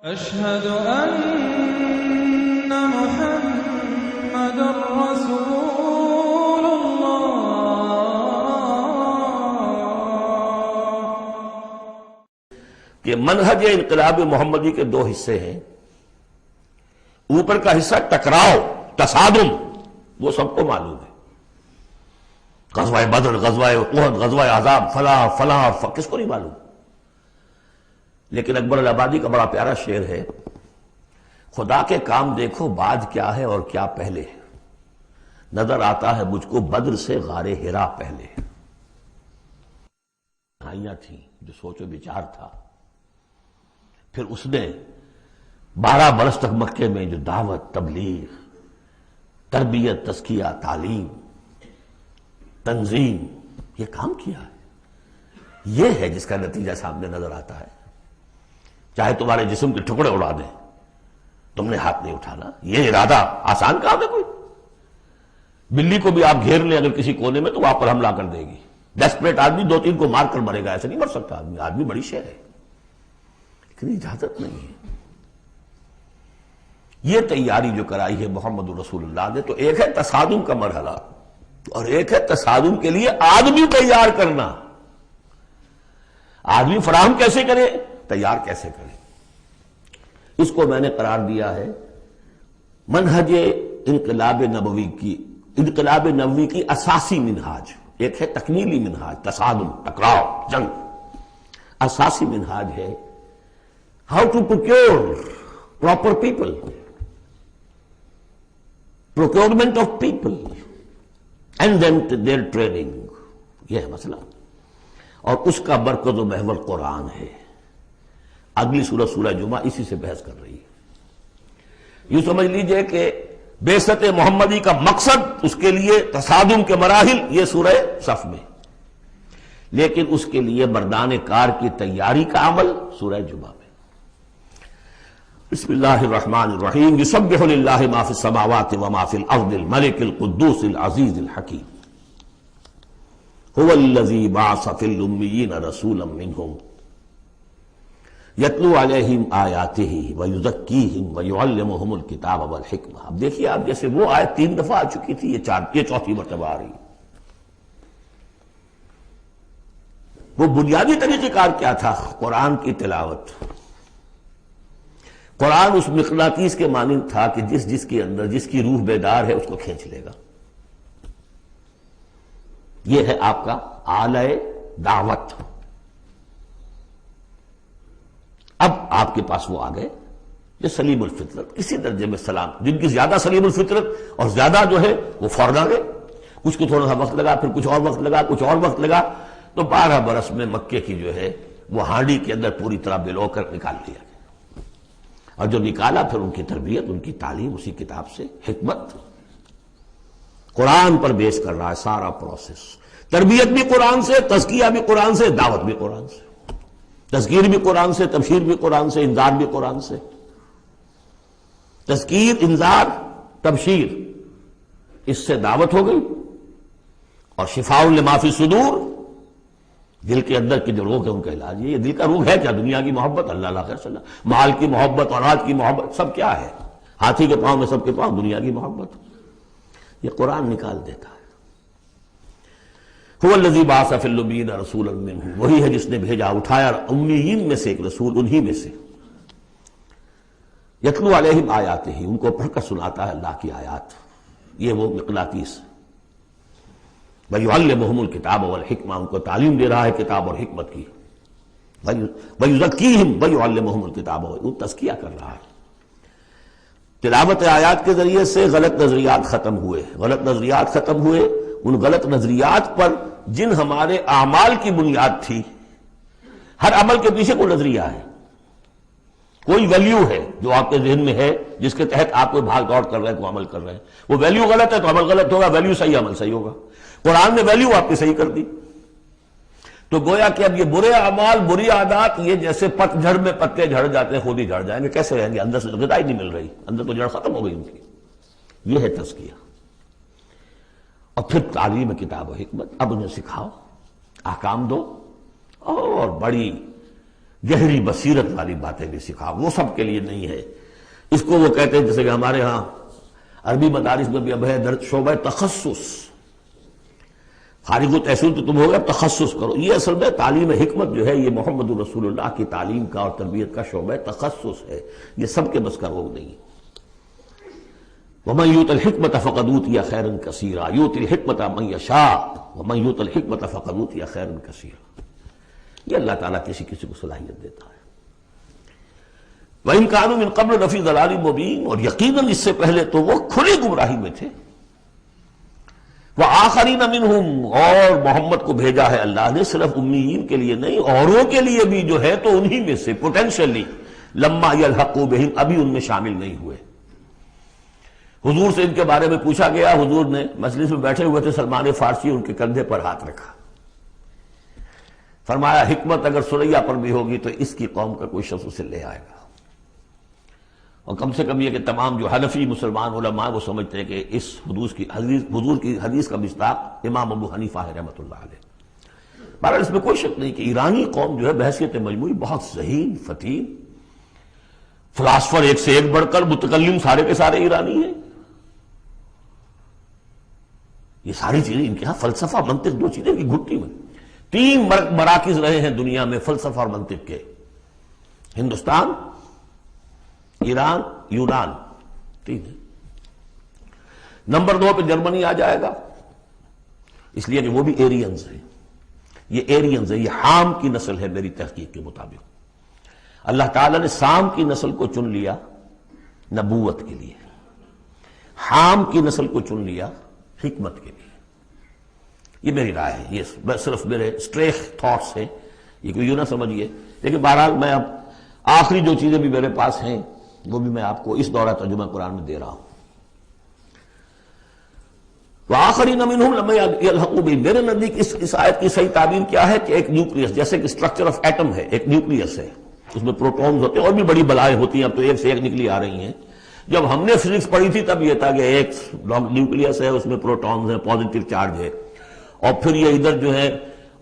أشهد أن محمد رسول الله کہ منہج انقلاب محمدی کے دو حصے ہیں۔ اوپر کا حصہ ٹکراؤ، تصادم، وہ سب کو معلوم ہے، غزوہ بدر، غزوہ احد، غزوہ احزاب، فلاں فلاں کس کو نہیں معلوم؟ لیکن اکبر الآبادی کا بڑا پیارا شعر ہے، خدا کے کام دیکھو بعد کیا ہے اور کیا پہلے ہے، نظر آتا ہے مجھ کو بدر سے غار حرا پہلے۔ کہانیاں تھیں جو سوچ و بچار تھا، پھر اس نے 12 برس تک مکے میں جو دعوت، تبلیغ، تربیت، تزکیہ، تعلیم، تنظیم، یہ کام کیا ہے، یہ ہے جس کا نتیجہ سامنے نظر آتا ہے۔ چاہے تمہارے جسم کے ٹکڑے اڑا دیں، تم نے ہاتھ نہیں اٹھانا۔ یہ ارادہ آسان کام ہے کوئی؟ بلی کو بھی آپ گھیر لیں اگر کسی کونے میں تو وہ آپ پر حملہ کر دے گی۔ ڈیسپریٹ آدمی 2-3 کو مار کر مرے گا، ایسے نہیں مر سکتا آدمی۔ آدمی بڑی شے ہے، لیکن اجازت نہیں ہے۔ یہ تیاری جو کرائی ہے محمد رسول اللہ نے، تو ایک ہے تصادم کا مرحلہ اور ایک ہے تصادم کے لیے آدمی تیار کرنا۔ آدمی فراہم کیسے کرے، تیار کیسے کرے، اس کو میں نے قرار دیا ہے منہج انقلاب نبوی کی اساسی منہاج۔ ایک ہے تکمیلی منہاج، تصادم، ٹکراؤ، جنگ۔ اساسی منہاج ہے how to procure proper people, procurement of people and then their training, یہ ہے مسئلہ۔ اور اس کا مرکز و محور قرآن ہے۔ اگلی سورہ، سورہ جمعہ، اسی سے بحث کر رہی ہے۔ یوں سمجھ لیجئے کہ بعثت محمدی کا مقصد، اس کے لیے تصادم کے مراحل، یہ سورہ صف میں، لیکن اس کے لیے مردان کار کی تیاری کا عمل سورہ جمعہ میں۔ بسم اللہ الرحمن الرحیم، یسبح للہ ما فی السماوات وما فی الارض الملک القدوس العزیز الحکیم، هو الذی بعث فی الامیین رسولا منہم یتلو علیہم آیاتہ ویزکیہم ویعلمہم الکتاب والحکمہ۔ اب دیکھیے آپ، جیسے وہ آیت 3 دفعہ آ چکی تھی، یہ چوتھی مرتبہ آ رہی ہے۔ وہ بنیادی طریقہ کار کیا تھا؟ قرآن کی تلاوت۔ قرآن اس مقناطیس کے مانند تھا کہ جس کے اندر جس کی روح بیدار ہے اس کو کھینچ لے گا۔ یہ ہے آپ کا آلہ دعوت۔ اب آپ کے پاس وہ آ گئے جو سلیم الفطرت، کسی درجے میں سلام، جن کی زیادہ سلیم الفطرت اور زیادہ جو ہے وہ فوراً آ گئے۔ کچھ کو تھوڑا سا وقت لگا، پھر کچھ اور وقت لگا، کچھ اور وقت لگا، تو 12 برس میں مکے کی جو ہے وہ ہانڈی کے اندر پوری طرح بلو کر نکال لیا گیا۔ اور جو نکالا پھر ان کی تربیت، ان کی تعلیم اسی کتاب سے، حکمت قرآن پر بیس کر رہا ہے سارا پروسیس۔ تربیت بھی قرآن سے، تزکیہ بھی قرآن سے، دعوت بھی قرآن سے، تذکیر بھی قرآن سے، تبشیر بھی قرآن سے، انذار بھی قرآن سے۔ تذکیر، انذار، تبشیر، اس سے دعوت ہو گئی، اور شفاء لما فی الصدور، دل کے اندر کی جو روگ ہے ان کا علاج۔ یہ دل کا روگ ہے کیا؟ دنیا کی محبت، اللہ خیر صلی اللہ، مال کی محبت، اولاد کی محبت، سب کیا ہے؟ ہاتھی کے پاؤں میں سب کے پاؤں دنیا کی محبت۔ یہ قرآن نکال دیتا ہے۔ هو الذی بعث فی الامیین رسولا منہم، وہی ہے جس نے بھیجا، اٹھایا امیین میں سے ایک رسول، انہی میں سے۔ یتلو علیہم آیاتہ، ان کو پڑھ کر سناتا ہے اللہ کی آیات، یہ وہ مقناطیس۔ ویعلمہم الکتاب والحکمہ، ان کو تعلیم دے رہا ہے کتاب اور حکمت کی۔ ویزکیہم ویعلمہم الکتاب، وہ تزکیہ کر رہا ہے۔ تلاوت آیات کے ذریعے سے غلط نظریات ختم ہوئے، غلط نظریات ختم ہوئے۔ ان غلط نظریات پر جن ہمارے اعمال کی بنیاد تھی، ہر عمل کے پیچھے کوئی نظریہ ہے، کوئی ویلیو ہے جو آپ کے ذہن میں ہے، جس کے تحت آپ کوئی بھاگ دوڑ کر رہے ہیں، کوئی عمل کر رہے ہیں۔ وہ ویلیو غلط ہے تو عمل غلط ہوگا، ویلیو صحیح عمل صحیح ہوگا۔ قرآن نے ویلیو آپ کی صحیح کر دی، تو گویا کہ اب یہ برے اعمال، بری عادات، یہ جیسے پت جھڑ میں پتے جھڑ جاتے ہیں، خود ہی جھڑ جائیں گے، کیسے رہیں گے؟ اندر سے غذا ہی نہیں مل رہی، اندر تو جڑ ختم ہو گئی ان کی۔ یہ ہے تزکیہ۔ اور پھر تعلیم کتاب و حکمت، اب انہیں سکھاؤ، احکام دو، اور بڑی گہری بصیرت والی باتیں بھی سکھا، وہ سب کے لیے نہیں ہے۔ اس کو وہ کہتے ہیں جیسے کہ ہمارے ہاں عربی مدارس میں بھی اب ہے شعبہ تخصص، خارج التحصیل تو تم ہو گئے، اب تخصص کرو۔ یہ اصل میں تعلیم حکمت جو ہے یہ محمد رسول اللہ کی تعلیم کا اور تربیت کا شعبہ تخصص ہے، یہ سب کے بس کا روگ نہیں۔ وَمَن يُؤْتَ الْحِكْمَةَ فَقَدْ أُوتِيَ خَيْرًا كَثِيرًا يُؤْتِي الْحِكْمَةَ مَن يَشَاءُ وَمَن يُؤْتَ الْحِكْمَةَ فَقَدْ أُوتِيَ خَيْرًا كَثِيرًا۔ یہ اللہ تعالیٰ کسی کسی کو صلاحیت دیتا ہے۔ وَإِن كَانُوا مِن قَبْلُ لَفِي ضَلَالٍ مُبِينٍ، اور یقیناً اس سے پہلے تو وہ کھلی گمراہی میں تھے۔ وَآخَرِينَ مِنْهُمْ، اور محمد کو بھیجا ہے اللہ نے صرف امیین کے لیے نہیں، اوروں کے لیے بھی جو ہے تو انہی میں سے پوٹینشلی لما يلحقوا بهم، ابھی ان میں شامل نہیں ہوئے۔ حضور سے ان کے بارے میں پوچھا گیا، حضور نے مجلس میں بیٹھے ہوئے تھے، سلمان فارسی ان کے کندھے پر ہاتھ رکھا، فرمایا حکمت اگر سریا پر بھی ہوگی تو اس کی قوم کا کوئی شخص اسے لے آئے گا۔ اور کم سے کم یہ کہ تمام جو حنفی مسلمان علماء وہ سمجھتے ہیں کہ اس حضور کی حدیث کا مصداق امام ابو حنیفہ ہے رحمۃ اللہ علیہ۔ بہرحال اس میں کوئی شک نہیں کہ ایرانی قوم جو ہے بحیثیت مجموعی بہت ذہین فتین، فلاسفر ایک سے ایک بڑھ کر، متکلم سارے کے سارے ایرانی ہیں۔ یہ ساری چیزیں ان کے ہاں فلسفہ منطق دو چیزیں کی گھٹی میں، 3 مراکز رہے ہیں دنیا میں فلسفہ اور منطق کے، ہندوستان، ایران، یونان، 3 ہے۔ نمبر 2 پہ جرمنی آ جائے گا، اس لیے کہ وہ بھی ایرینز ہیں، یہ ایرینز ہیں، یہ حام کی نسل ہے میری تحقیق کے مطابق۔ اللہ تعالیٰ نے سام کی نسل کو چن لیا نبوت کے لیے، حام کی نسل کو چن لیا حکمت کے لیے۔ یہ میری رائے ہے، یہ صرف میرے اسٹریک تھاٹس ہیں، یہ کوئی یوں نہ سمجھیے، لیکن بہرحال میں اب آخری جو چیزیں بھی میرے پاس ہیں وہ بھی میں آپ کو اس دورہ ترجمہ قرآن میں دے رہا ہوں۔ وَآخَرِينَ مِنْهُمْ لَمَّا يَلْحَقُوا بِهِمْ، میرے نزدیک اس آیت کی صحیح تعبیر کیا ہے کہ ایک نیوکلیس، جیسے کہ اسٹرکچر آف ایٹم ہے، ایک نیوکلیس ہے، اس میں پروٹونز ہوتے ہیں، اور بھی بڑی بلائیں ہوتی ہیں، اب تو ایک سے ایک نکلی آ رہی ہیں۔ جب ہم نے فزکس پڑھی تھی تب یہ تھا کہ ایک نیوکلیس ہے، اس میں پروٹونز ہیں، پازیٹیو چارج ہے، اور پھر یہ ادھر جو ہے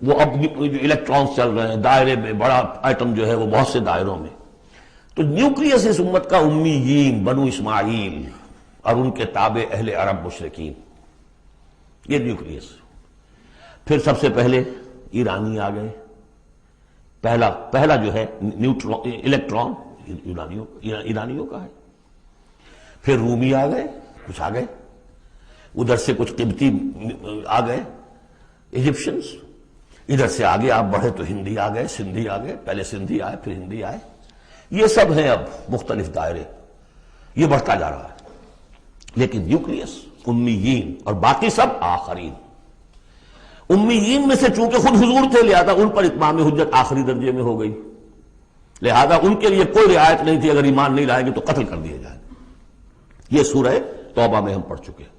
وہ اب جو الیکٹرانز چل رہے ہیں دائرے میں، بڑا ایٹم جو ہے وہ بہت سے دائروں میں۔ تو نیوکلیس اس امت کا امیین، بنو اسماعیل اور ان کے تابع اہل عرب مشرکین، یہ نیوکلیس۔ پھر سب سے پہلے ایرانی آ گئے، پہلا جو ہے الیکٹران ایرانیوں کا ہے۔ پھر رومی آ گئے، کچھ آ گئے، ادھر سے کچھ قبطی آ گئے ایجپشنز، ادھر سے آگے آپ بڑھے تو ہندی آ گئے، سندھی آ گئے، پہلے سندھی آئے پھر ہندی آئے، یہ سب ہیں اب مختلف دائرے، یہ بڑھتا جا رہا ہے۔ لیکن نیوکلیس امیین اور باقی سب آخرین۔ امیین میں سے چونکہ خود حضور تھے لہذا ان پر اتمام حجت آخری درجے میں ہو گئی، لہذا ان کے لیے کوئی رعایت نہیں تھی، اگر ایمان نہیں لائیں گے تو قتل کر دیے جائیں۔ یہ سورہ توبہ میں ہم پڑھ چکے ہیں۔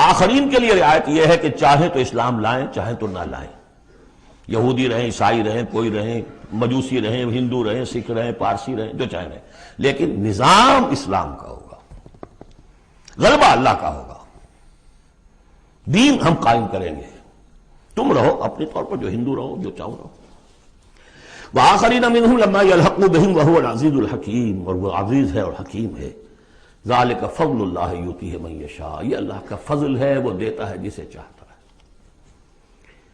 آخرین کے لیے رعایت یہ ہے کہ چاہیں تو اسلام لائیں چاہیں تو نہ لائیں، یہودی رہیں، عیسائی رہیں، کوئی رہیں، مجوسی رہیں، ہندو رہیں، سکھ رہیں، پارسی رہیں، جو چاہیں رہیں، لیکن نظام اسلام کا ہوگا، غلبہ اللہ کا ہوگا، دین ہم قائم کریں گے، تم رہو اپنے طور پر جو ہندو رہو، جو چاہو رہو۔ وآخرین منہم لما یلحقوا بہم وہو العزیز الحکیم، اور وہ عزیز ہے اور حکیم ہے۔ ذالک فضل اللہ یؤتیہ من یشاء، یہ اللہ کا فضل ہے، وہ دیتا ہے جسے چاہتا ہے،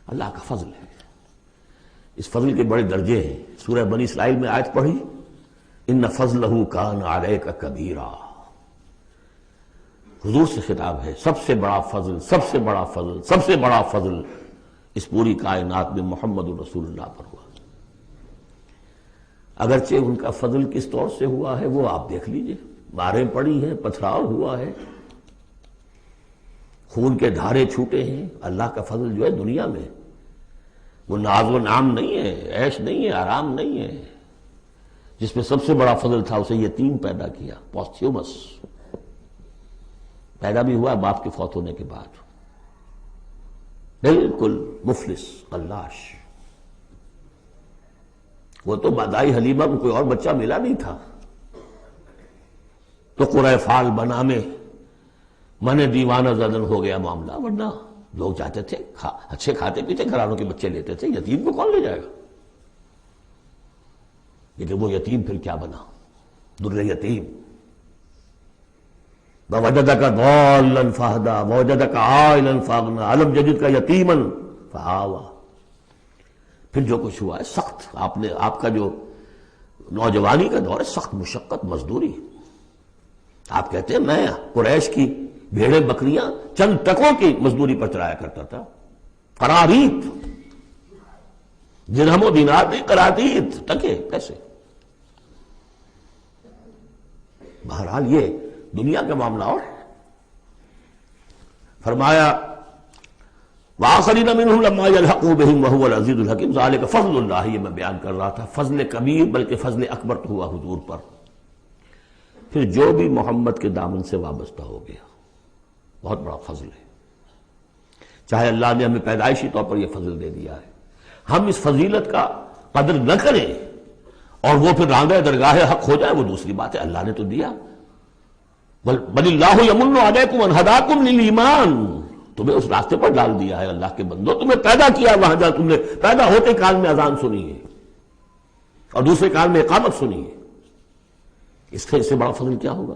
اللہ کا فضل ہے۔ اس فضل کے بڑے درجے ہیں، سورہ بنی اسرائیل میں آیت پڑھی، ان فضلہ کان علیک کبیرا، حضور سے خطاب ہے، سب سے بڑا فضل، سب سے بڑا فضل، سب سے بڑا فضل اس پوری کائنات میں محمد رسول اللہ پر ہوا۔ اگرچہ ان کا فضل کس طور سے ہوا ہے وہ آپ دیکھ لیجئے، ماریں پڑی ہیں، پتھراؤ ہوا ہے، خون کے دھارے چھوٹے ہیں۔ اللہ کا فضل جو ہے دنیا میں وہ ناز و نعام نہیں ہے، عیش نہیں ہے، آرام نہیں ہے۔ جس میں سب سے بڑا فضل تھا اسے یتیم پیدا کیا، پوسٹیومس، پیدا بھی ہوا باپ کے فوت ہونے کے بعد، بالکل مفلس قلاش۔ وہ تو مادائی حلیمہ کو کوئی اور بچہ ملا نہیں تھا تو قرۂ فال بنا میں من دیوانہ زدن ہو گیا معاملہ، ورنہ لوگ چاہتے تھے اچھے کھاتے پیتے گھرانوں کے بچے لیتے تھے، یتیم کو کون لے جائے گا؟ لیکن وہ یتیم پھر کیا بنا؟ در یتیم. وَوَجَدَكَ ضَالًّا فَهَدَىٰ وَوَجَدَكَ عَائِلًا فَأَغْنَىٰ أَلَمْ يَجِدْكَ يَتِيمًا فَآوَىٰ. پھر جو کچھ ہوا ہے سخت، آپ کا جو نوجوانی کا دور ہے سخت مشقت مزدوری. آپ کہتے ہیں میں قریش کی بھیڑیں بکریاں چند ٹکوں کی مزدوری پر چلایا کرتا تھا. قراریت، درہم و دینار نہیں، قراریت ٹکے کیسے؟ بہرحال یہ دنیا کا معاملہ اور ہے. فرمایا وَآخَرِينَ مِنْهُمْ لَمَّا يَلْحَقُوا بِهِمْ وَهُوَ الْعَزِيزُ الْحَكِيمُ ذَلِكَ فَضْلُ اللَّهِ. یہ میں بیان کر رہا تھا فضل کبیر بلکہ فضل اکبر تو ہوا حضور پر. پھر جو بھی محمد کے دامن سے وابستہ ہو گیا بہت بڑا فضل ہے. چاہے اللہ نے ہمیں پیدائشی طور پر یہ فضل دے دیا ہے، ہم اس فضیلت کا قدر نہ کریں اور وہ پھر راندہ درگاہ حق ہو جائے وہ دوسری بات ہے. اللہ نے تو دیا. بل اللہ یمن علیکم ان ہداکم للایمان، تمہیں اس راستے پر ڈال دیا ہے اللہ کے بندو، تمہیں پیدا کیا وہاں جہاں تم نے پیدا ہوتے کال میں اذان سنی ہے اور دوسرے کال میں اقامت سنی ہے. اس سے بڑا فضل کیا ہوگا؟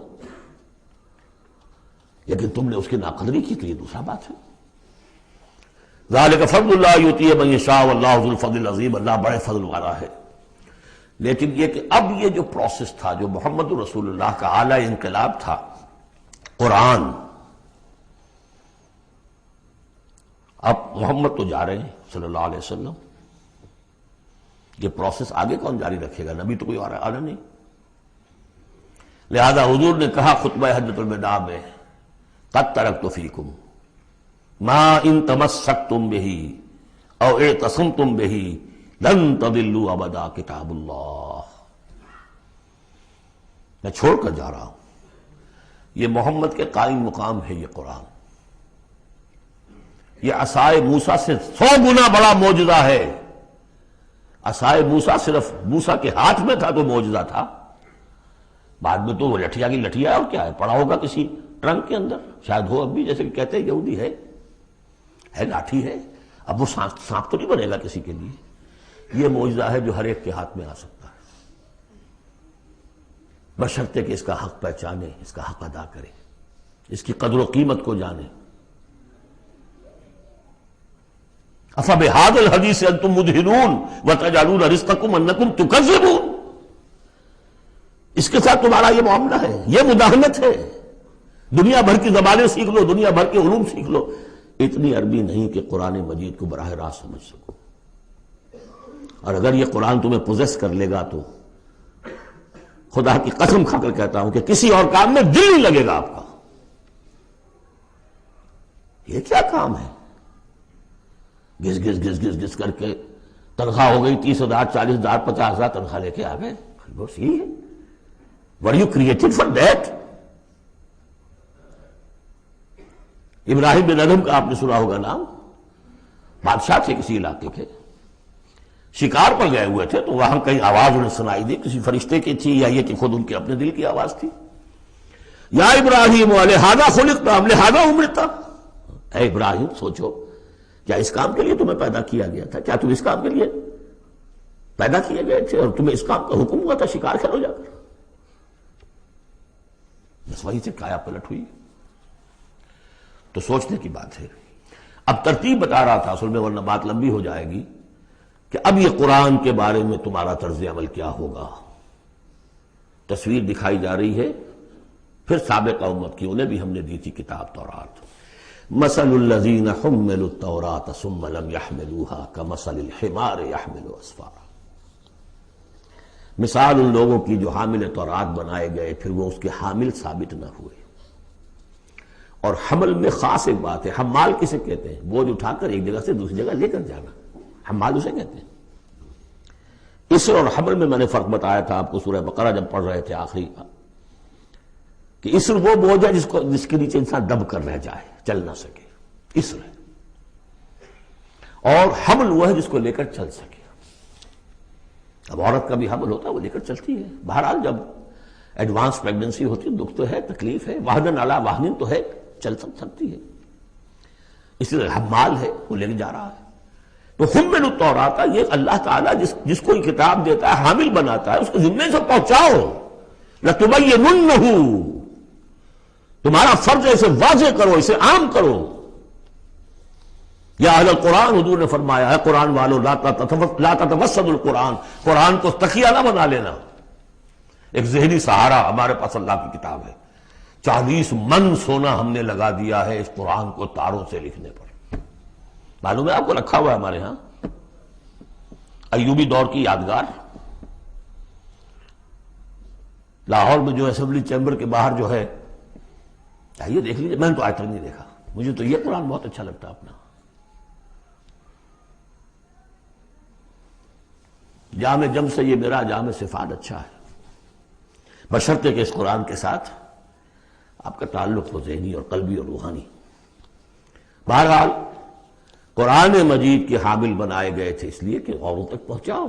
لیکن تم نے اس کی ناقدری کی تو یہ دوسرا بات ہے. ذالک فضل اللہ یؤتیہ من یشاء واللہ ذو الفضل العظیم. اللہ بڑے فضل والا ہے. لیکن یہ کہ اب یہ جو پروسیس تھا، جو محمد رسول اللہ کا اعلی انقلاب تھا، قرآن، اب محمد تو جا رہے ہیں صلی اللہ علیہ وسلم، یہ پروسیس آگے کون جاری رکھے گا؟ نبی تو کوئی آ رہا نہیں. لہذا حضور نے کہا خطبہ حجۃ الوداع میں قد ترکت فیکم ما ان تمسکتم بہ او اعتصمتم بہ لن تضلوا ابدا کتاب اللہ. میں چھوڑ کر جا رہا ہوں، یہ محمد کے قائم مقام ہے یہ قرآن. یہ عصائے موسیٰ سے 100 گنا بڑا معجزہ ہے. عصائے موسیٰ صرف موسیٰ کے ہاتھ میں تھا تو معجزہ تھا، بعد میں تو وہ لٹھیا کی لٹھیا ہے. اور کیا ہے؟ پڑا ہوگا کسی ٹرنک کے اندر شاید ہو اب بھی، جیسے کہ کہتے ہیں یہودی ہے لاٹھی ہے. اب وہ سانپ تو نہیں بنے گا کسی کے لیے. یہ معجزہ ہے جو ہر ایک کے ہاتھ میں آ سکتا ہے، بشرطے کہ اس کا حق پہچانے، اس کا حق ادا کرے، اس کی قدر و قیمت کو جانے. افبہذا الحدیث انتم مدہنون وتجعلون رزقکم انکم تکذبون. اس کے ساتھ تمہارا یہ معاملہ ہے، یہ مداہنت ہے. دنیا بھر کی زبانیں سیکھ لو، دنیا بھر کے علوم سیکھ لو، اتنی عربی نہیں کہ قرآن مجید کو براہ راست سمجھ سکو. اور اگر یہ قرآن تمہیں پوزیس کر لے گا تو خدا کی قسم کھا کر کہتا ہوں کہ کسی اور کام میں دل نہیں لگے گا آپ کا. یہ کیا کام ہے؟ گھس گھس گھس گھس گھس کر کے تنخواہ ہو گئی 30,000 40,000 50,000 تنخواہ لے کے آ گئے. بس یہی ہے. Were you created for that? ابراہیم بن ادھم کا آپ نے سنا ہوگا نام، بادشاہ تھے کسی علاقے کے، شکار پر گئے ہوئے تھے تو وہاں کئی آواز انہیں سنائی دی، کسی فرشتے کی تھی یا یہ کہ خود ان کے اپنے دل کی آواز تھی. یا ابراہیم لہذا خلقت ام لہذا امرت. اے ابراہیم سوچو، کیا اس کام کے لیے تمہیں پیدا کیا گیا تھا؟ کیا تم اس کام کے لیے پیدا کیے گئے تھے اور تمہیں اس کام کا حکم ہوا تھا شکار کھیلو جا کر؟ بس وہی سے کایا پلٹ ہوئی. تو سوچنے کی بات ہے. اب ترتیب بتا رہا تھا اصل میں، ورنہ بات لمبی ہو جائے گی، کہ اب یہ قرآن کے بارے میں تمہارا طرز عمل کیا ہوگا. تصویر دکھائی جا رہی ہے پھر سابقہ امت کی، انہیں بھی ہم نے دی تھی کتاب تورات. مثل الذین حملوا التوراۃ ثم لم يحملوها كمثل الحمار يحمل اسفارا. مثال ان لوگوں کی جو حامل تورات بنائے گئے پھر وہ اس کے حامل ثابت نہ ہوئے. اور حمل میں خاص ایک بات ہے، حمال کسے کہتے ہیں؟ بوجھ اٹھا کر ایک جگہ سے دوسری جگہ لے کر جانا، حمال اسے کہتے ہیں. اسر اور حمل میں نے فرق بتایا تھا آپ کو سورہ بقرہ جب پڑھ رہے تھے آخری کا، کہ اسر وہ بوجھ ہے جس کے نیچے انسان دب کر رہ جائے، چل نہ سکے، اسر ہے. اور حمل وہ ہے جس کو لے کر چل سکے. اب عورت کا بھی حمل ہوتا ہے، وہ لے کر چلتی ہے. بہرحال جب ایڈوانس پریگننسی ہوتی ہے، دکھ تو ہے، تکلیف ہے، واہنن علی واہنن تو ہے، چل سکتی ہے. اس لیے حمال ہے، وہ لے کے جا رہا ہے. تو حملوا التوراۃ، یہ اللہ تعالیٰ جس کو یہ کتاب دیتا ہے، حامل بناتا ہے، اس کے ذمے سے پہنچاؤ. لتبیننہ، تمہارا فرض ہے اسے واضح کرو، اسے عام کرو. یا اہل القرآن، حضور نے فرمایا ہے قرآن والو لا تتوسد القرآن، قرآن کو تکیہ نہ بنا لینا. ایک ذہنی سہارا ہمارے پاس اللہ کی کتاب ہے. 40 من سونا ہم نے لگا دیا ہے اس قرآن کو تاروں سے لکھنے پر. معلوم ہے آپ کو، رکھا ہوا ہے ہمارے ہاں ایوبی دور کی یادگار. لاہور میں جو اسمبلی چیمبر کے باہر جو ہے، یہ دیکھ لیجیے. میں نے تو آج تک نہیں دیکھا. مجھے تو یہ قرآن بہت اچھا لگتا ہے اپنا. جامع جم سے یہ میرا جامع صفات اچھا ہے، بشرطے کہ اس قرآن کے ساتھ آپ کا تعلق ہو ذہنی اور قلبی اور روحانی. بہرحال قرآن مجید کے حامل بنائے گئے تھے اس لیے کہ اوروں تک پہنچاؤ.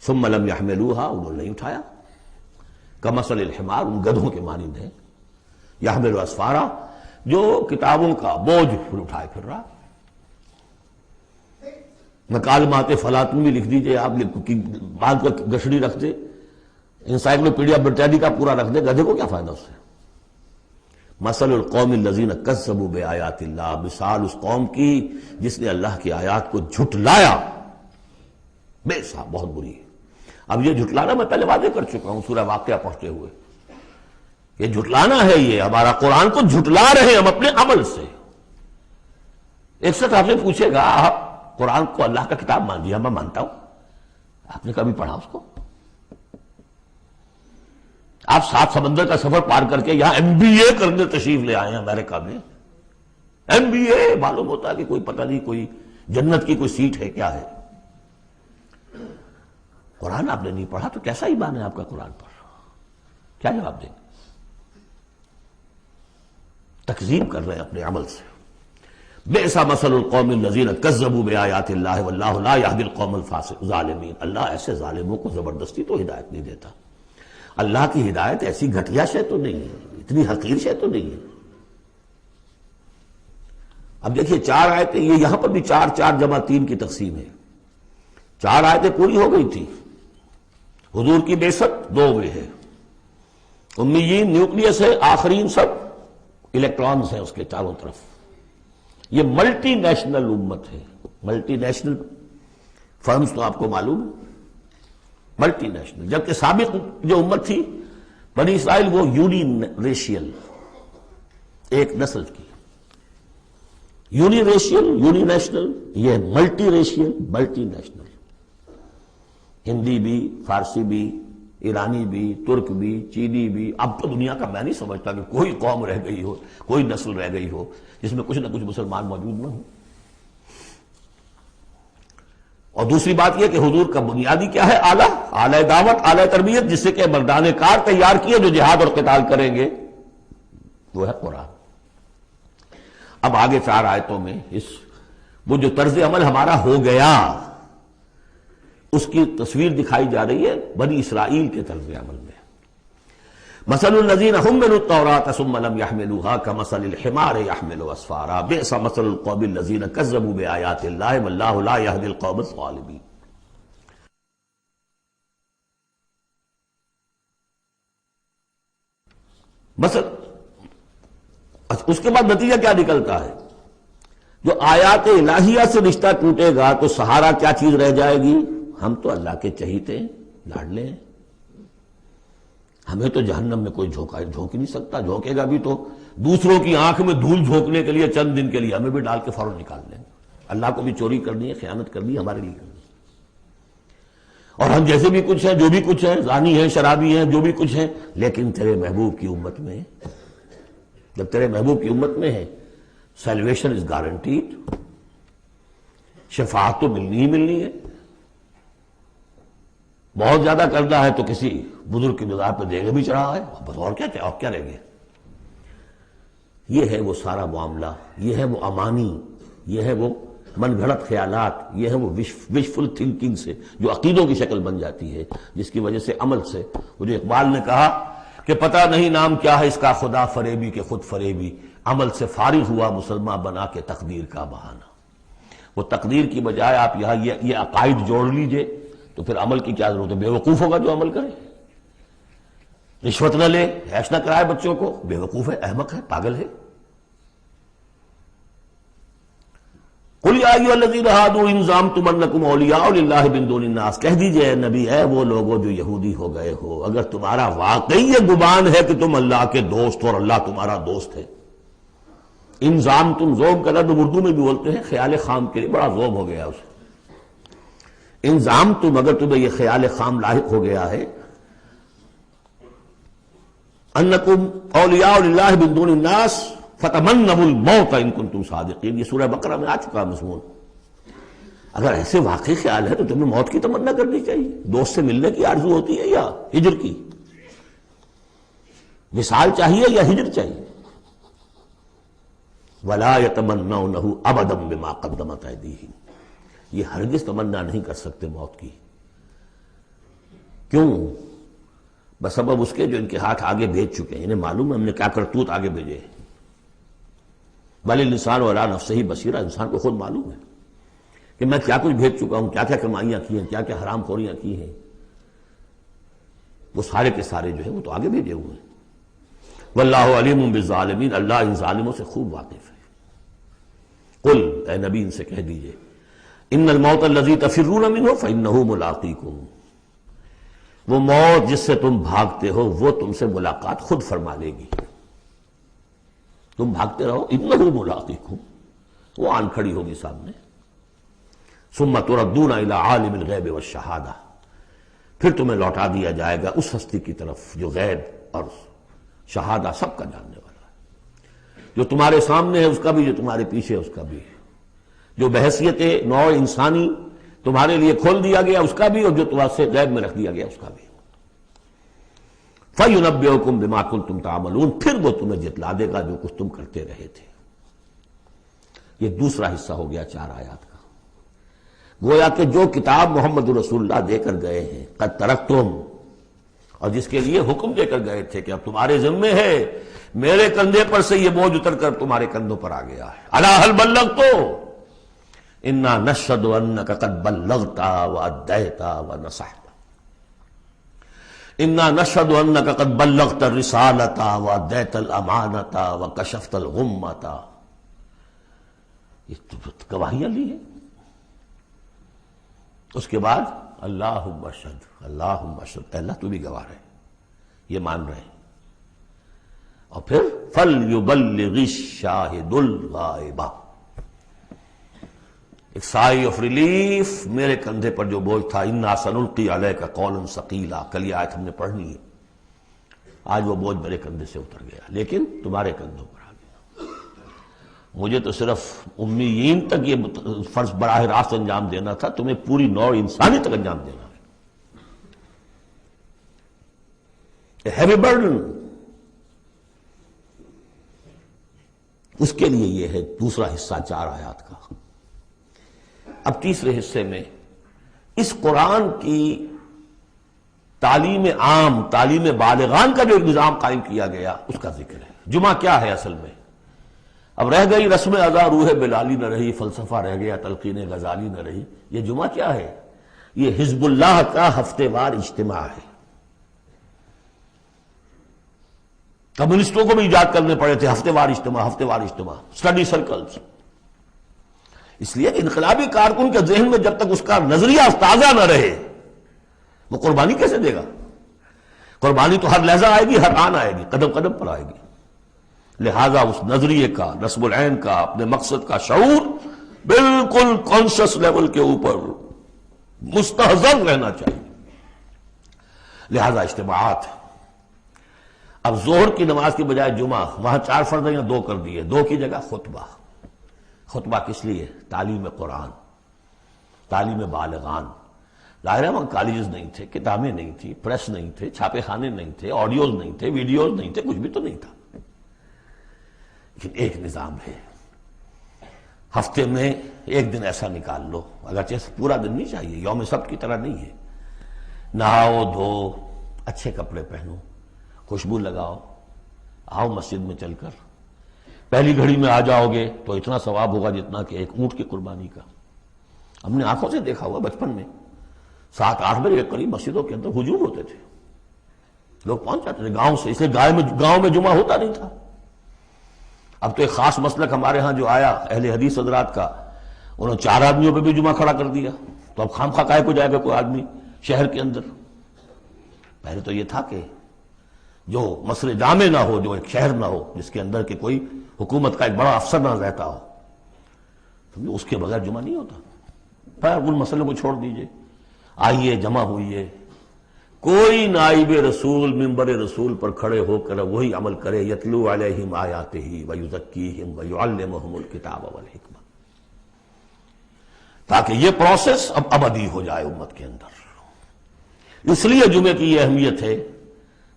ثم لم يحملوها، انہوں نے نہیں اٹھایا. کمثل الحمار، ان گدھوں کے مانند ہیں. یحمل اسفارا، جو کتابوں کا بوجھ پھر اٹھائے پھر رہا. مکالمات فلاطون بھی لکھ دیجئے آپ، بعد کا گشڑی رکھ دے، انسائکلوپیڈیا برٹانیکا پورا رکھ دے، گدھے کو کیا فائدہ اس سے. مثل القوم الذین کذبوا بآیات اللہ، مثال اس قوم کی جس نے اللہ کی آیات کو جھٹلایا. بے صاحب بہت بری ہے. اب یہ جھٹلانا میں پہلے واضح کر چکا ہوں سورہ واقعہ پڑھتے ہوئے. یہ جھٹلانا ہے، یہ ہمارا قرآن کو جھٹلا رہے ہیں ہم اپنے عمل سے. ایک شخص آپ سے پوچھے گا آپ قرآن کو اللہ کا کتاب مان لیا؟ میں مانتا ہوں. آپ نے کبھی پڑھا اس کو؟ آپ 7 سمندر کا سفر پار کر کے یہاں MBA کرنے تشریف لے آئے ہیں امریکہ میں. MBA معلوم ہوتا ہے کہ کوئی پتہ نہیں، کوئی جنت کی کوئی سیٹ ہے کیا ہے. قرآن آپ نے نہیں پڑھا تو کیسا ایمان ہے آپ کا قرآن پر؟ کیا جواب دیں گے؟ تکذیب کر رہے ہیں اپنے عمل سے. بئس مثل القوم الذین کذبوا بآیات اللہ واللہ لا یہدی القوم الظالمین. اللہ ایسے ظالموں کو زبردستی تو ہدایت نہیں دیتا. اللہ کی ہدایت ایسی گھٹیا شے تو نہیں ہے، اتنی حقیر شے تو نہیں ہے. اب دیکھیے 4 آیتیں، یہ یہاں پر بھی 4 4 جمع 3 کی تقسیم ہے. 4 آیتیں پوری ہو گئی تھی. حضور کی بعثت 2 میں ہے. امیین نیوکلیس ہے، آخرین سب الیکٹرانز ہیں اس کے چاروں طرف. یہ ملٹی نیشنل امت ہے. ملٹی نیشنل فرمز تو آپ کو معلوم ہے، ملٹی نیشنل. جبکہ سابق جو امت تھی بنی اسرائیل، وہ یونی ریشیل، ایک نسل کی. یونی ریشیل، یونی نیشنل، یہ multi racial, multi national. Hindi بھی، فارسی بھی، ایرانی بھی، ترک بھی، چینی بھی. اب تو دنیا کا میں نہیں سمجھتا کہ کوئی قوم رہ گئی ہو، کوئی نسل رہ گئی ہو جس میں کچھ نہ کچھ مسلمان موجود نہ ہو. اور دوسری بات یہ کہ حضور کا بنیادی کیا ہے؟ اعلی دعوت، اعلی تربیت، جس سے کہ مردان کار تیار کیے جو جہاد اور قتال کریں گے، وہ ہے قرآن. اب آگے 4 آیتوں میں وہ جو طرز عمل ہمارا ہو گیا اس کی تصویر دکھائی جا رہی ہے بنی اسرائیل کے طرز عمل میں. مثل الذین حملوا التوراۃ ثم لم يحملوها كمثل الحمار يحمل اسفارا بئس مثل القوم الذین کذبوا بآیات اللہ واللہ لا يهدی القوم الظالمین. مثلا اس کے بعد نتیجہ کیا نکلتا ہے؟ جو آیات الہیہ سے رشتہ ٹوٹے گا تو سہارا کیا چیز رہ جائے گی؟ ہم تو اللہ کے چہیتے ہیں، لاڈلے ہیں. ہمیں تو جہنم میں کوئی جھونک ہی نہیں سکتا. جھونکے گا بھی تو دوسروں کی آنکھ میں دھول جھونکنے کے لیے چند دن کے لیے، ہمیں بھی ڈال کے فوراً نکال لیں. اللہ کو بھی چوری کرنی ہے، خیانت کرنی ہے، ہمارے لیے کرنی ہے. اور ہم جیسے بھی کچھ ہیں، جو بھی کچھ ہیں، زانی ہیں، شرابی ہیں، جو بھی کچھ ہیں، لیکن تیرے محبوب کی امت میں، جب تیرے محبوب کی امت میں ہے، سیلویشن از گارنٹیڈ. شفاعت تو ملنی ہی ملنی ہے. بہت زیادہ کرنا ہے تو کسی بزرگ کی مزار پہ دیگے بھی چڑھا ہے، بس اور کیا رہ گیا. یہ ہے وہ سارا معاملہ، یہ ہے وہ امانی، یہ ہے وہ من گھڑت خیالات، یہ ہے وہ وشفل تھنکنگ سے جو عقیدوں کی شکل بن جاتی ہے، جس کی وجہ سے عمل سے. وہ جو اقبال نے کہا کہ پتہ نہیں نام کیا ہے اس کا، خدا فریبی کے خود فریبی، عمل سے فارغ ہوا مسلمان بنا کے تقدیر کا بہانہ. وہ تقدیر کی بجائے آپ یہاں یہ عقائد جوڑ لیجئے تو پھر عمل کی کیا ضرورت ہے؟ بے وقوف ہوگا جو عمل کرے، رشوت نہ لے، عیش نہ کرائے بچوں کو، بے وقوف ہے، احمق ہے، پاگل ہے۔ قل یا ایھا الذین ھادوا ان زعمتم انکم اولیاء للہ من دون الناس، کہہ دیجئے اے نبی، اے وہ لوگوں جو یہودی ہو گئے ہو، اگر تمہارا واقعی یہ گمان ہے کہ تم اللہ کے دوست ہو اور اللہ تمہارا دوست ہے۔ ان زعمتم، زوم کا لفظ اردو میں بھی بولتے ہیں خیال خام کے لیے، بڑا زوم ہو گیا اسے۔ ان زعمتم، اگر تمہیں یہ خیال خام لاحق ہو گیا ہے، انکم اولیاء للہ من دون الناس فتمنوا الموت ان کنتم صادقین، یہ سورہ بقرہ میں آ چکا مضمون۔ اگر ایسے واقعی خیال ہے تو تمہیں موت کی تمنا کرنی چاہیے۔ دوست سے ملنے کی آرزو ہوتی ہے یا ہجر کی؟ وصال چاہیے یا ہجر چاہیے؟ ولا يتمنونه ابدا بما قدمت ایدیہم، یہ ہرگز تمنا نہیں کر سکتے موت کی۔ کیوں؟ بسبب اس کے جو ان کے ہاتھ آگے بھیج چکے ہیں، انہیں معلوم ہے ہم نے کیا کرتوت آگے بھیجے ہیں۔ بل الانسان علی نفسہ بصیرہ، انسان کو خود معلوم ہے کہ میں کیا کچھ بھیج چکا ہوں، کیا کیا کمائیاں کی ہیں، کیا کیا حرام خوریاں کی ہیں، وہ سارے کے سارے جو ہے وہ تو آگے بھیجے ہوئے ہیں۔ واللہ علیم بالظالمین، اللہ ان ظالموں سے خوب واقف ہے۔ قل، اے نبی ان سے کہہ دیجئے، ان الموت الذی تفرون منہ فانہ ملاقیکم، وہ موت جس سے تم بھاگتے ہو وہ تم سے ملاقات خود فرما لے گی۔ تم بھاگتے رہو، انہ ملاقیکم، وہ آن کھڑی ہوگی سامنے۔ ثم تردون الی عالم الغیب والشہادہ، پھر تمہیں لوٹا دیا جائے گا اس ہستی کی طرف جو غیب اور شہادہ سب کا جاننے والا ہے، جو تمہارے سامنے ہے اس کا بھی، جو تمہارے پیچھے ہے اس کا بھی، جو بحیثیت نوع انسانی تمہارے لیے کھول دیا گیا اس کا بھی، اور جو تمہارے سے غیب میں رکھ دیا گیا اس کا بھی۔ فَيُنَبِّئُكُم بِمَا كُنتُمْ تَعْمَلُونَ، پھر وہ تمہیں جتلا دے گا جو کچھ تم کرتے رہے تھے۔ یہ دوسرا حصہ ہو گیا 4 آیات کا۔ گویا کہ جو کتاب محمد رسول اللہ دے کر گئے ہیں، قد ترکتم، اور جس کے لیے حکم دے کر گئے تھے کہ اب تمہارے ذمے ہے، میرے کندھے پر سے یہ بوجھ اتر کر تمہارے کندھوں پر آ گیا ہے۔ الا هل بلغت، انا نشهد انک قد بلغت وادیت ونصحت، انا نشهد انک قد بلغت الرسالۃ وادیت الامانۃ وکشفت الغمۃ، یہ تو گواہیاں لی ہیں۔ اس کے بعد اللہم اشہد، اللہم اشہد، اللہ تو بھی گواہ ہے، یہ مان رہے ہیں۔ اور پھر فَلْيُبَلِّغِ الشَّاهِدُ الْغَائِبَ، ایک سائی آف ریلیف، میرے کندھے پر جو بوجھ تھا، اِنَّا سَنُلْقِي عَلَيْكَ قَوْلًا ثَقِيلًا، کل یہ آیت ہم نے پڑھنی ہے، آج وہ بوجھ میرے کندھے سے اتر گیا لیکن تمہارے کندھوں پر آ گیا۔ مجھے تو صرف امیین تک یہ فرض براہ راست انجام دینا تھا، تمہیں پوری نوع انسانی تک انجام دینا ہے۔ A heavy burden، اس کے لیے یہ ہے دوسرا حصہ 4 آیات کا۔ اب تیسرے حصے میں اس قرآن کی تعلیم عام، تعلیم بالغان کا جو نظام قائم کیا گیا اس کا ذکر ہے۔ جمعہ کیا ہے اصل میں؟ اب رہ گئی رسم ادا، روح بلالی نہ رہی، فلسفہ رہ گیا، تلقین غزالی نہ رہی۔ یہ جمعہ کیا ہے؟ یہ حزب اللہ کا ہفتے وار اجتماع ہے۔ کمیونسٹوں کو بھی ایجاد کرنے پڑے تھے ہفتے وار اجتماع، ہفتے وار اجتماع، اسٹڈی سرکلز۔ اس لیے انقلابی کارکن کے ذہن میں جب تک اس کا نظریہ تازہ نہ رہے وہ قربانی کیسے دے گا؟ قربانی تو ہر لحظہ آئے گی، ہر آن آئے گی، قدم قدم پر آئے گی۔ لہذا اس نظریے کا، نصب العین کا، اپنے مقصد کا شعور بالکل کانشس لیول کے اوپر مستحضر رہنا چاہیے۔ لہذا اجتماعات، اب ظہر کی نماز کی بجائے جمعہ، وہاں 4 فرض یا 2 کر دیے، 2 کی جگہ خطبہ۔ خطبہ کس لیے؟ تعلیم قرآن، تعلیم بالغان۔ ظاہر ہے وہاں کالجز نہیں تھے، کتابیں نہیں تھی، پریس نہیں تھے، چھاپے خانے نہیں تھے، آڈیوز نہیں تھے، ویڈیوز نہیں تھے، کچھ بھی تو نہیں تھا، لیکن ایک نظام ہے۔ ہفتے میں 1 دن ایسا نکال لو، اگرچہ پورا دن نہیں چاہیے، یوم سبت کی طرح نہیں ہے، نہاؤ دھو، اچھے کپڑے پہنو، خوشبو لگاؤ، آؤ مسجد میں چل کر، پہلی گھڑی میں آ جاؤ گے تو اتنا ثواب ہوگا جتنا کہ ایک اونٹ کی قربانی کا، ہم نے آنکھوں سے دیکھا ہوا بچپن میں 7-8 بجے کے قریب مسجدوں کے اندر ہجوم ہوتے تھے، لوگ پہنچ جاتے تھے گاؤں سے، اس لیے گاؤں میں جمعہ ہوتا نہیں تھا۔ اب تو ایک خاص مسلک ہمارے ہاں جو آیا اہل حدیث حضرات کا، انہوں نے 4 آدمیوں پہ بھی جمعہ کھڑا کر دیا، تو اب خام خواہ کائے کو جائے گا کوئی آدمی شہر کے اندر؟ پہلے تو یہ تھا کہ جو مسئلے جامع نہ ہو، جو ایک شہر نہ ہو جس کے اندر کہ کوئی حکومت کا ایک بڑا افسر نہ رہتا ہو، تو اس کے بغیر جمعہ نہیں ہوتا۔ پھر ان مسئلوں کو چھوڑ دیجئے، آئیے جمع ہوئیے، کوئی نائب رسول منبر رسول پر کھڑے ہو کر وہی عمل کرے، یتلو علیہم آیاتہ ویزکیہم ویعلمہم الکتاب والحکمہ، تاکہ یہ پروسیس اب ابدی ہو جائے امت کے اندر۔ اس لیے جمعے کی یہ اہمیت ہے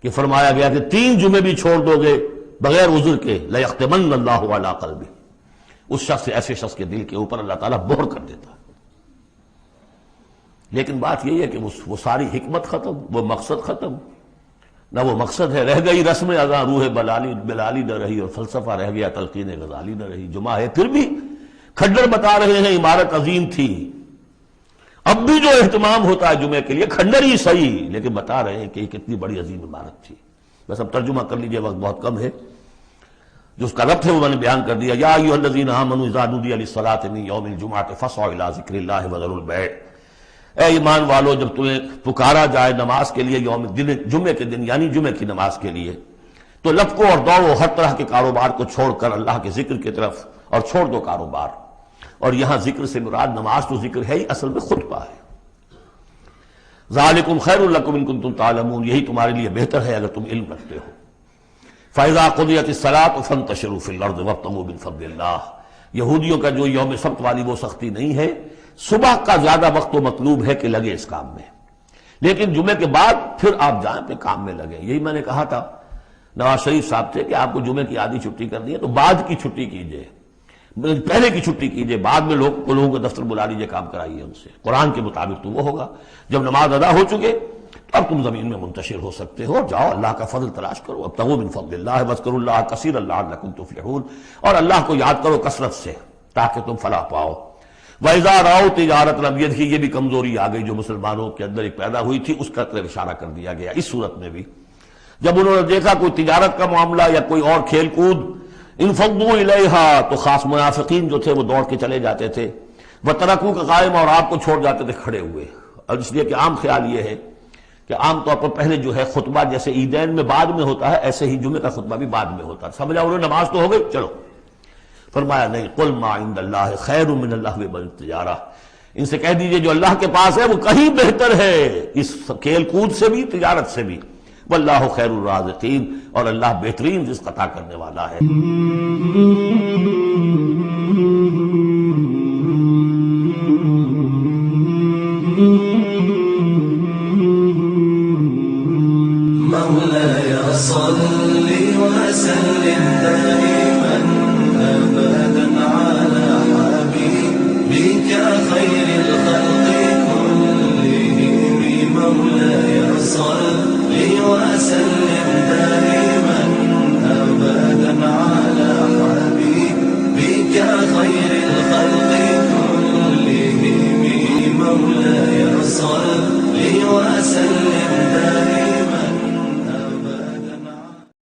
کہ فرمایا گیا کہ 3 جمعے بھی چھوڑ دو گے بغیر عذر کے لَيَخْتِمَنَّ اللَّهُ عَلَىٰ قَلْبِهِ، اس شخص ایسے شخص کے دل کے اوپر اللہ تعالیٰ مہر کر دیتا ہے۔ لیکن بات یہ ہے کہ وہ ساری حکمت ختم، وہ مقصد ختم، نہ وہ مقصد ہے، رہ گئی رسم اذاں روح بلالی نہ رہی، اور فلسفہ رہ گیا تلقین غزالی نہ رہی۔ جمعہ ہے پھر بھی کھڈر بتا رہے ہیں عمارت عظیم تھی، اب بھی جو اہتمام ہوتا ہے جمعے کے لیے کھنڈر ہی صحیح، لیکن بتا رہے ہیں کہ یہ کتنی بڑی عظیم عمارت تھی۔ بس اب ترجمہ کر لیجئے، وقت بہت کم ہے، جو اس کا ربط ہے وہ میں نے بیان کر دیا۔ یا ایھا الذین آمنوا اذا نودی للصلاۃ من یوم الجمعۃ فاسعوا الی ذکر اللہ وذروا البیع، اے ایمان والو جب تمہیں پکارا جائے نماز کے لیے جمعے کے دن، یعنی جمعے کی نماز کے لیے، تو لپکو اور دوڑو، ہر طرح کے کاروبار کو چھوڑ کر اللہ کے ذکر کی طرف، اور چھوڑ دو کاروبار۔ اور یہاں ذکر سے مراد نماز تو ذکر ہے ہی، اصل میں خطبہ ہے۔ ذالکم خیر لکم ان کنتم تعلمون، یہی تمہارے لیے بہتر ہے اگر تم علم رکھتے ہو۔ فاذا قضیت الصلاۃ فانتشروا فی الارض وابتغوا من فضل اللہ، یہودیوں کا جو یوم سبت والی وہ سختی نہیں ہے، صبح کا زیادہ وقت تو مطلوب ہے کہ لگے اس کام میں، لیکن جمعے کے بعد پھر آپ جائیں اپنے کام میں لگیں۔ یہی میں نے کہا تھا نواز شریف صاحب سے کہ آپ کو جمعے کی آدھی چھٹی کرنی ہے تو بعد کی چھٹی کیجئے، پہلے کی چھٹی کیجئے، بعد میں لوگوں کو دفتر بلا لیجئے، کام کرائیے ان سے، قرآن کے مطابق تو وہ ہوگا۔ جب نماز ادا ہو چکے اب تم زمین میں منتشر ہو سکتے ہو، جاؤ اللہ کا فضل تلاش کرو، ابتغوا من فضل اللہ واذکروا اللہ کثیرا لعلکم تفلحون، اور اللہ کو یاد کرو کثرت سے تاکہ تم فلاح پاؤ۔ وَإِذَا رَأَوْا تِجَارَةً، اب یہ دیکھیے یہ بھی کمزوری آ گئی جو مسلمانوں کے اندر ایک پیدا ہوئی تھی، اس کا طرف اشارہ کر دیا گیا اس صورت میں بھی۔ جب انہوں نے دیکھا کوئی تجارت کا معاملہ یا کوئی اور کھیل کود، انفضوا الیہا، تو خاص منافقین جو تھے وہ دوڑ کے چلے جاتے تھے، وترکوک قائما، اور آپ کو چھوڑ جاتے تھے کھڑے ہوئے۔ اور اس لیے کہ عام خیال یہ ہے کہ عام طور پر پہلے جو ہے خطبہ جیسے عیدین میں بعد میں ہوتا ہے، ایسے ہی جمعے کا خطبہ بھی بعد میں ہوتا ہے، سمجھا انہوں نے نماز تو ہو گئی چلو۔ فرمایا نہیں، قل ما عند اللہ خیر من اللہو والتجارہ، ان سے کہہ دیجئے جو اللہ کے پاس ہے وہ کہیں بہتر ہے اس کھیل کود سے بھی، تجارت سے بھی۔ واللہ خیر الرازقین، اور اللہ بہترین رزق عطا کرنے والا ہے۔ مولاي صل وسلم